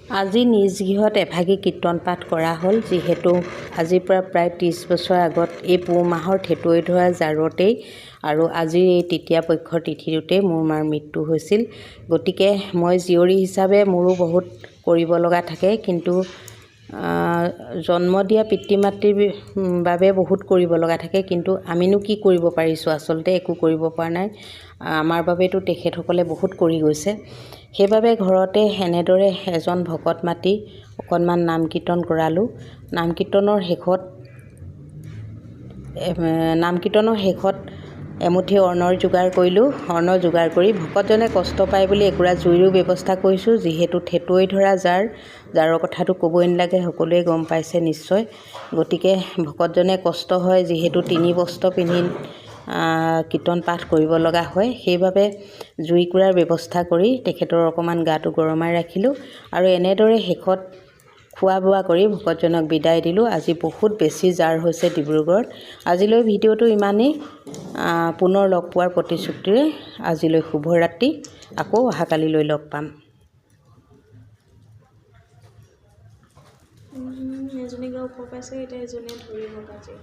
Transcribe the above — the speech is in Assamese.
আজি নিজ গৃহত এভাগী কীৰ্তন পাঠ কৰা হ'ল, যিহেতু আজিৰ পৰা প্ৰায় 30 বছৰ আগত এই পুহ মাহৰ ঠেটুৱৈ ধৰা জাৰতেই আৰু আজিৰ এই তৃতীয়া পক্ষৰ তিথিটোতে মোৰ মাৰ মৃত্যু হৈছিল। গতিকে মই জীয়ৰী হিচাপে মোৰো বহুত কৰিব লগা থাকে, কিন্তু জন্ম দিয়া পিতৃ মাতৃৰ বাবে বহুত কৰিব লগা থাকে, কিন্তু আমিনো কি কৰিব পাৰিছোঁ? আচলতে একো কৰিব পৰা নাই। আমাৰ বাবেতো তেখেতসকলে বহুত কৰি গৈছে। সেইবাবে ঘৰতে এনেদৰে এজন ভকত মাতি অকণমান নাম কীৰ্তন কৰালোঁ। নাম কীৰ্তনৰ শেষত এমুঠি অৰ্ণৰ যোগাৰ কৰিলোঁ। অৰ্ণ যোগাৰ কৰি ভকতজনে কষ্ট পায় বুলি একুৰা জুইৰো ব্যৱস্থা কৰিছোঁ। যিহেতু ঠেটুৱৈ ধৰা জাৰৰ কথাটো ক'বই নালাগে, সকলোৱে গম পাইছে নিশ্চয়। গতিকে ভকতজনে কষ্ট হয়, যিহেতু 3 বস্ত্ৰ পিন্ধি কীৰ্তন পাঠ কৰিব লগা হয়, সেইবাবে জুইকুৰাৰ ব্যৱস্থা কৰি তেখেতৰ অকণমান গাটো গৰমাই ৰাখিলোঁ আৰু এনেদৰে শেষত খোৱা বোৱা কৰি ভকতজনক বিদায় দিলোঁ। আজি বহুত বেছি জাৰ হৈছে ডিব্ৰুগড়ত। আজিলৈ ভিডিঅ'টো ইমানেই। পুনৰ লগ পোৱাৰ প্ৰতিশ্ৰুতিৰে আজিলৈ শুভৰাত্ৰি। আকৌ অহাকালিলৈ লগ পাম। এজনী গা ওপৰ পাইছে, এতিয়া এজনীয়ে ধৰিব কাজিয়া।